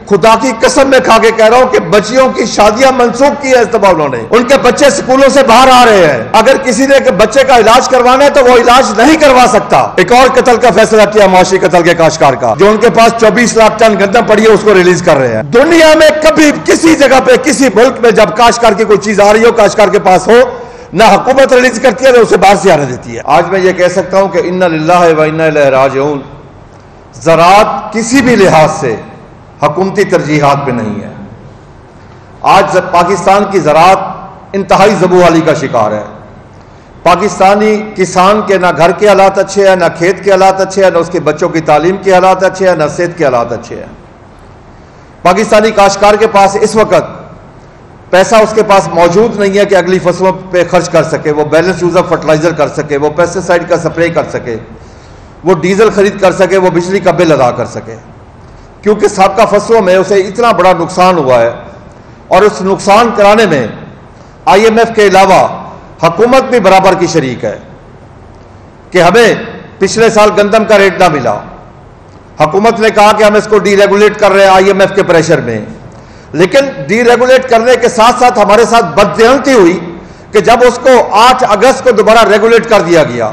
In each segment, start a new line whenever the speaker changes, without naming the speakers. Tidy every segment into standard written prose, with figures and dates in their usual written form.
خدا کی قسم میں کھا کے کہہ رہا ہوں کہ بچیوں کی شادیاں منسوخ کی ہے اس دفعہ انہوں نے. ان کے بچے سکولوں سے باہر آ رہے ہیں. اگر کسی نے بچے کا علاج کروانا ہے تو وہ علاج نہیں کروا سکتا. ایک اور قتل کا فیصلہ کیا معاشی قتل کے کاشتکار کا, جو ان کے پاس 24 لاکھ ٹن گندم پڑی ہے اس کو ریلیز کر رہے ہیں. دنیا میں کبھی کسی جگہ پہ کسی ملک میں جب کاشتکار کی کوئی چیز آ رہی ہو کاشتکار کے پاس ہو, نہ حکومت ریلیز کرتی ہے نہ اسے باہر سے آنے دیتی ہے. آج میں یہ کہہ سکتا ہوں کہ انا للہ و انا الیہ راجعون. زراعت کسی بھی لحاظ سے حکومتی ترجیحات پہ نہیں ہے. آج پاکستان کی زراعت انتہائی زبوحالی کا شکار ہے. پاکستانی کسان کے نہ گھر کے حالات اچھے ہیں, نہ کھیت کے حالات اچھے ہیں, نہ اس کے بچوں کی تعلیم کے حالات اچھے ہیں, نہ صحت کے حالات اچھے ہیں. پاکستانی کاشتکار کے پاس اس وقت پیسہ اس کے پاس موجود نہیں ہے کہ اگلی فصلوں پہ خرچ کر سکے, وہ بیلنس یوز آف فرٹیلائزر کر سکے, وہ پیسٹی سائیڈ کا سپرے کر سکے, وہ ڈیزل خرید کر سکے, وہ بجلی کا بل ادا کر سکے. کیونکہ سابقہ فصلوں میں اسے اتنا بڑا نقصان ہوا ہے, اور اس نقصان کرانے میں آئی ایم ایف کے علاوہ حکومت بھی برابر کی شریک ہے کہ ہمیں پچھلے سال گندم کا ریٹ نہ ملا. حکومت نے کہا کہ ہم اس کو ڈی ریگولیٹ کر رہے ہیں آئی ایم ایف کے پریشر میں, لیکن ڈی ریگولیٹ کرنے کے ساتھ ساتھ ہمارے ساتھ بددیانتی ہوئی کہ جب اس کو 8 اگست کو دوبارہ ریگولیٹ کر دیا گیا.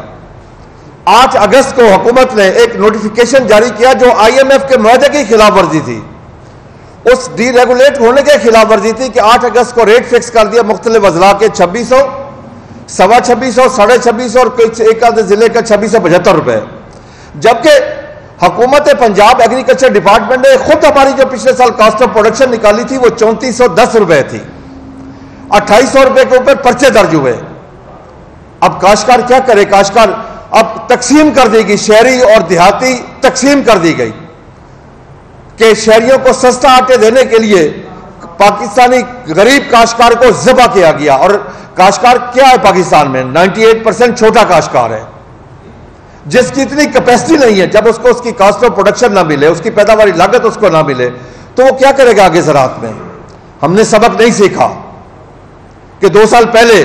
8 اگست کو حکومت نے ایک نوٹیفیکیشن جاری کیا جو آئی ایم ایف کے معاہدے کی خلاف ورزی تھی. اس ڈی ریگولیٹ ہونے کے خلاف ورزی تھی کہ 8 اگست کو ریٹ فکس کر دیا مختلف اضلاع کے 2600, 2650, 2650 اور ایک آدھے ضلع کا 2675 روپے. جبکہ حکومت پنجاب ایگریکلچر ڈپارٹمنٹ نے خود ہماری جو پچھلے سال کاسٹ آف پروڈکشن نکالی تھی وہ 3410 روپے تھی. 2800 روپے کے اوپر پرچے درج ہوئے. اب کاشتکار کیا کرے؟ کاشتکار اب تقسیم کر دی گئی, شہری اور دیہاتی تقسیم کر دی گئی کہ شہریوں کو سستا آٹے دینے کے لیے پاکستانی غریب کاشتکار کو ذبح کیا گیا. اور کاشتکار کیا ہے پاکستان میں؟ 98% چھوٹا کاشتکار ہے جس کی اتنی کیپیسٹی نہیں ہے. جب اس کو اس کی کاسٹ آف پروڈکشن نہ ملے, اس کی پیداواری لاگت اس کو نہ ملے, تو وہ کیا کرے گا آگے زراعت میں؟ ہم نے سبق نہیں سیکھا کہ 2 سال پہلے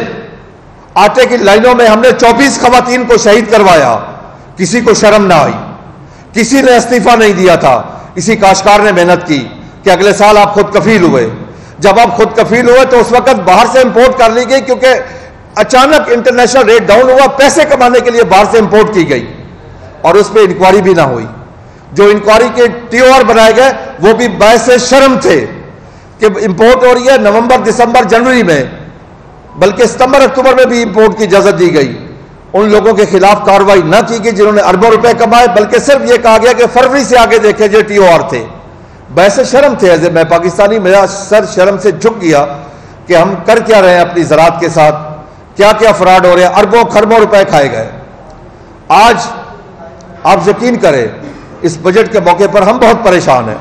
آٹے کی لائنوں میں ہم نے 24 خواتین کو شہید کروایا, کسی کو شرم نہ آئی, کسی نے استعفیٰ نہیں دیا تھا. اسی کاشتکار نے محنت کی کہ اگلے سال آپ خود کفیل ہوئے. جب آپ خود کفیل ہوئے تو اس وقت باہر سے امپورٹ کر لی گئی, کیونکہ اچانک انٹرنیشنل ریٹ ڈاؤن ہوا, پیسے کمانے کے لیے باہر سے امپورٹ کی گئی اور اس پہ انکوائری بھی نہ ہوئی. جو انکوائری کے ٹی او آر بنائے گئے وہ بھی باعث شرم تھے کہ امپورٹ ہو رہی ہے نومبر, دسمبر, جنوری میں, بلکہ ستمبر, اکتوبر میں بھی امپورٹ کی اجازت دی گئی. ان لوگوں کے خلاف کارروائی نہ کی گئی جنہوں نے اربوں روپے کمائے, بلکہ صرف یہ کہا گیا کہ فروری سے آگے دیکھیں جو ٹی او آر تھے. باعث شرم تھے. ایسے میں پاکستانی, میرا سر شرم سے جھک گیا کہ ہم کر کیا رہے ہیں اپنی زراعت کے ساتھ, کیا کیا فراڈ ہو رہے ہیں, اربوں خربوں روپے کھائے گئے. آج آپ یقین کریں اس بجٹ کے موقع پر ہم بہت پریشان ہیں.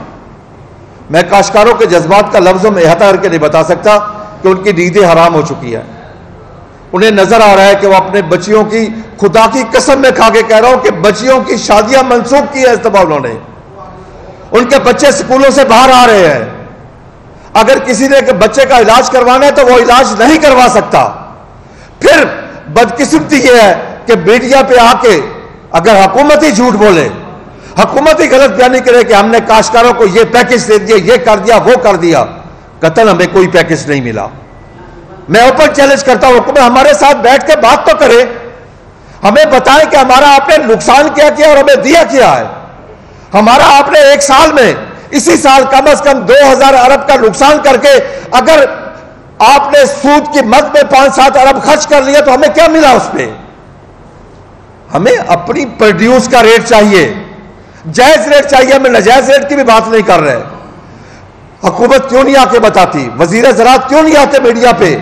میں کاشتکاروں کے جذبات کا لفظوں میں احاطہ کر کے نہیں بتا سکتا کہ ان کی نیندیں حرام ہو چکی ہیں. انہیں نظر آ رہا ہے کہ وہ اپنے بچیوں کی, خدا کی قسم میں کھا کے کہہ رہا ہوں کہ بچیوں کی شادیاں منسوخ کی ہے اس دفعہ انہوں نے. ان کے بچے سکولوں سے باہر آ رہے ہیں. اگر کسی نے بچے کا علاج کروانا ہے تو وہ علاج نہیں کروا سکتا. پھر بدقسمتی یہ ہے کہ میڈیا پہ آ کے اگر حکومت ہی جھوٹ بولے, حکومت ہی غلط بیانی کرے کہ ہم نے کاشتکاروں کو یہ پیکج دے دیا, یہ کر دیا, وہ کر دیا, قطعاً ہمیں کوئی پیکج نہیں ملا. میں اوپن چیلنج کرتا ہوں حکومت ہمارے ساتھ بیٹھ کے بات تو کرے, ہمیں بتائیں کہ ہمارا آپ نے نقصان کیا کیا اور ہمیں دیا کیا ہے. ہمارا آپ نے ایک سال میں, اسی سال کم از کم 2000 ارب کا نقصان کر کے اگر آپ نے سود کی مد میں 5-7 ارب خرچ کر لیا تو ہمیں کیا ملا اس پہ؟ ہمیں اپنی پروڈیوس کا ریٹ چاہیے, جائز ریٹ چاہیے. ہمیں ناجائز ریٹ کی بھی بات نہیں کر رہے. حکومت کیوں نہیں آ کے بتاتی؟ وزیر زراعت کیوں نہیں آتے میڈیا پہ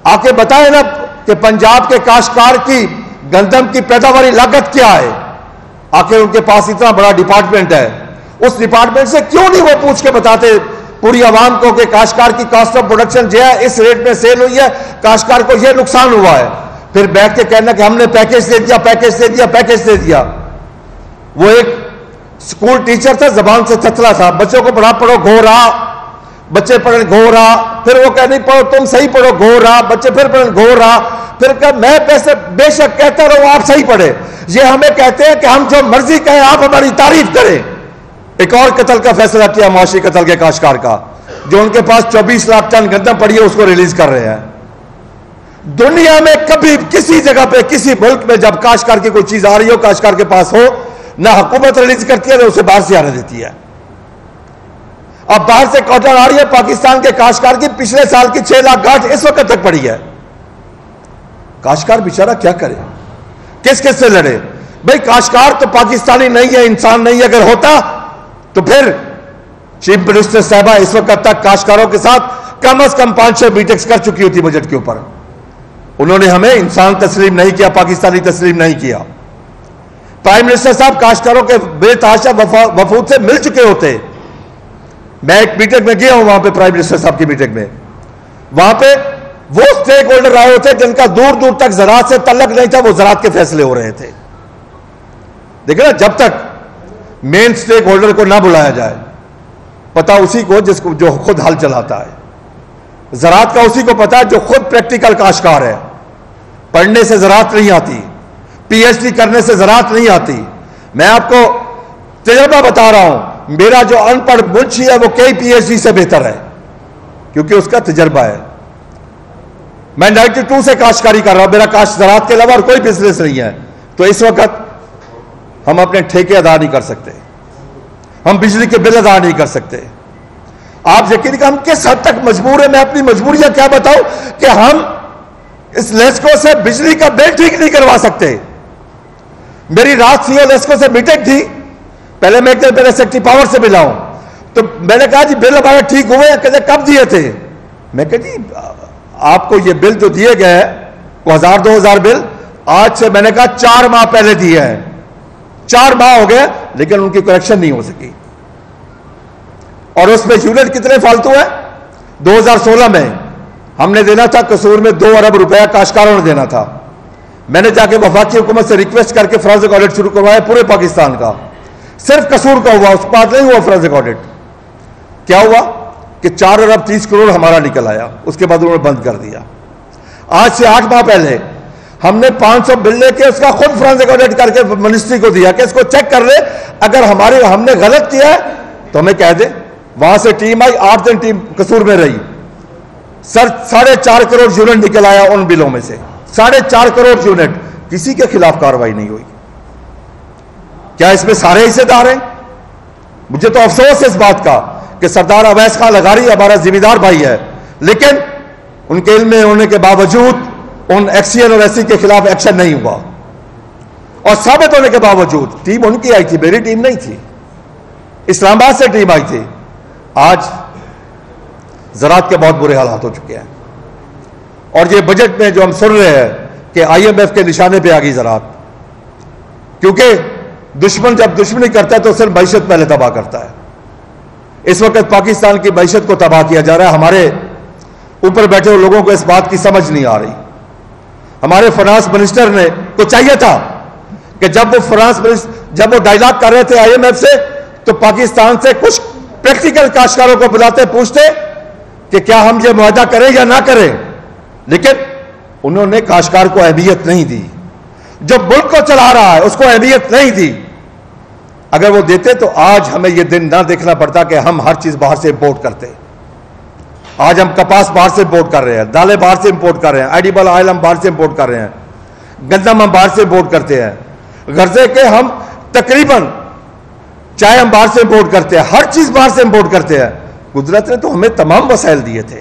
آ کے بتائے نا کہ پنجاب کے کاشتکار کی گندم کی پیداواری لاگت کیا ہے؟ آ کے ان کے پاس اتنا بڑا ڈپارٹمنٹ ہے, اس ڈپارٹمنٹ سے کیوں نہیں وہ پوچھ کے بتاتے پوری عوام کو کہ کاشتکار کی کاسٹ آف پروڈکشن جو ہے اس ریٹ میں سیل ہوئی ہے, کاشتکار کو یہ نقصان ہوا ہے. پھر بیٹھ کے کہنا کہ ہم نے پیکج دے دیا, پیکج دے دیا, پیکج دے دیا. وہ ایک اسکول ٹیچر تھا, زبان سے تھتلا تھا, بچوں کو پڑھو گھو رہا, بچے پڑھیں گھو رہا, پھر وہ نہیں پڑھو تم صحیح پڑھو گھو رہا, بچے پھر پڑھیں گھو رہا, پھر کہ میں پیسے بے شک کہتا رہوں آپ صحیح پڑھے. یہ ہمیں کہتے ہیں کہ ہم جو مرضی کہیں آپ ہماری تعریف کریں. ایک اور قتل کا فیصلہ کیا معاشی قتل کے کاشتکار کا، جو ان کے پاس 24 لاکھ ٹن گندم پڑی ہے اس کو ریلیز کر رہے ہیں۔ دنیا میں کبھی کسی جگہ پہ کسی ملک میں جب کاشتکار کی کوئی چیز آ رہی ہو، کاشتکار کے پاس ہو، نہ حکومت ریلیز کرتی ہے نہ اسے باہر سے آنے دیتی ہے۔ اب باہر سے کاٹن آ رہی ہے، پاکستان کے کاشتکار کی پچھلے سال کی 6 لاکھ گاٹھ اس وقت تک پڑی ہے۔ کاشتکار بیچارہ کیا کرے، کس کس سے لڑے؟ بھئی کاشتکار تو پاکستانی نہیں ہے، انسان نہیں ہے۔ اگر ہوتا تو پھر چیف منسٹر صاحبہ اس وقت تک کاشتکاروں کے ساتھ کم از کم 5-6 میٹنگز کر چکی ہوتی بجٹ کے اوپر۔ انہوں نے ہمیں انسان تسلیم نہیں کیا، پاکستانی تسلیم نہیں کیا۔ پرائم منسٹر صاحب کاشتکاروں کے بے تحاشا وفود سے مل چکے ہوتے۔ میں ایک میٹنگ میں گیا ہوں وہاں پہ، پرائم منسٹر صاحب کی میٹنگ میں، وہاں پہ وہ سٹیک ہولڈر آئے ہوتے جن کا دور دور تک زراعت سے تعلق نہیں تھا، وہ زراعت کے فیصلے ہو رہے تھے۔ دیکھیں نا، جب تک مین سٹیک ہولڈر کو نہ بلایا جائے، پتا اسی کو جو خود حل چلاتا ہے۔ زراعت کا اسی کو پتا ہے جو خود پریکٹیکل کاشتکار ہے۔ پڑھنے سے زراعت نہیں آتی، پی ایچ ڈی کرنے سے زراعت نہیں آتی۔ میں آپ کو تجربہ بتا رہا ہوں، میرا جو ان پڑھ منشی ہے وہ کئی پی ایچ ڈی سے بہتر ہے، کیونکہ اس کا تجربہ ہے۔ میں 92 سے کاشتکاری کر رہا ہوں، میرا کاشت زراعت کے علاوہ اور کوئی بزنس نہیں ہے۔ تو اس وقت ہم اپنے ٹھیکے ادا نہیں کر سکتے، ہم بجلی کے بل ادا نہیں کر سکتے۔ آپ یقین کہ ہم کس حد تک مجبور ہیں، میں اپنی مجبوریاں کیا بتاؤں کہ ہم اس لیسکو سے بجلی کا بل ٹھیک نہیں کروا سکتے۔ میری رات سی او لیسکو سے میٹنگ تھی، پہلے میں ایک دن پہلے سیکٹری پاور سے ملا ہوں، تو میں نے کہا جی بل ہمارے ٹھیک ہوئے ہیں؟ کہتے کب دیے تھے؟ میں کہا جی آپ کو یہ بل جو دیے گئے وہ 1000-2000 بل آج سے میں نے کہا 4 ماہ پہلے دیے ہیں، 4 ماہ ہو گئے لیکن ان کی کریکشن نہیں ہو سکی۔ اور اس میں یونٹ کتنے فالتو ہیں؟ 2016 میں ہم نے دینا تھا قصور میں 2 ارب روپیہ کاشتکاروں نے دینا تھا۔ میں نے جا کے وفاقی حکومت سے ریکویسٹ کر کے فرانزک آڈٹ شروع کروایا پورے پاکستان کا، صرف قصور کا ہوا، اس کے بعد نہیں ہوا فرانزک آڈٹ۔ کیا ہوا کہ 4 ارب 30 کروڑ ہمارا نکل آیا، اس کے بعد انہوں نے بند کر دیا۔ آج سے 8 ماہ پہلے ہم نے 500 بل لے کے اس کا خود فرانزک آڈٹ کر کے منسٹری کو دیا کہ اس کو چیک کر لے، اگر ہم نے غلط کیا ہے تو ہمیں کہہ دے۔ وہاں سے ٹیم آئی، 8 دن ٹیم قصور میں رہی، 4.5 کروڑ یونٹ نکل آیا ان بلوں میں سے، 4.5 کروڑ یونٹ، کسی کے خلاف کارروائی نہیں ہوئی۔ کیا اس میں سارے حصے دار ہیں؟ مجھے تو افسوس ہے اس بات کا کہ سردار اویس خان لغاری ہمارا ذمہ دار بھائی ہے، لیکن ان کے علم میں ہونے کے باوجود ان ایکس سی این اور ایس سی کے خلاف ایکشن نہیں ہوا، اور ثابت ہونے کے باوجود ٹیم ان کی آئی تھی، میری ٹیم نہیں تھی، اسلام آباد سے ٹیم آئی تھی۔ آج زراعت کے بہت برے حالات ہو چکے ہیں، اور یہ بجٹ میں جو ہم سن رہے ہیں کہ آئی ایم ایف کے نشانے پہ آ گئی زراعت، کیونکہ دشمن جب دشمنی کرتا ہے تو صرف معیشت پہلے تباہ کرتا ہے۔ اس وقت پاکستان کی معیشت کو تباہ کیا جا رہا ہے، ہمارے اوپر بیٹھے ہوئے لوگوں کو اس بات کی سمجھ نہیں آ رہی۔ ہمارے فنانس منسٹر نے کو چاہیے تھا کہ جب وہ ڈائیلاگ کر رہے تھے آئی ایم ایف سے، تو پاکستان سے کچھ پریکٹیکل کاشتکاروں کو بلاتے پوچھتے کہ کیا ہم یہ معاہدہ کریں یا نہ کریں، لیکن انہوں نے کاشتکار کو اہمیت نہیں دی، جو ملک کو چلا رہا ہے اس کو اہمیت نہیں دی۔ اگر وہ دیتے تو آج ہمیں یہ دن نہ دیکھنا پڑتا کہ ہم ہر چیز باہر سے امپورٹ کرتے۔ آج ہم کپاس باہر سے امپورٹ کر رہے ہیں، دالیں باہر سے امپورٹ کر رہے ہیں، ایڈیبل آئل ہم باہر سے امپورٹ کر رہے ہیں، گندم ہم باہر سے امپورٹ کرتے ہیں، غرضے کہ ہم تقریباً چائے ہم باہر سے امپورٹ کرتے ہیں، ہر چیز باہر سے امپورٹ کرتے ہیں۔ قدرت نے تو ہمیں تمام وسائل دیے تھے،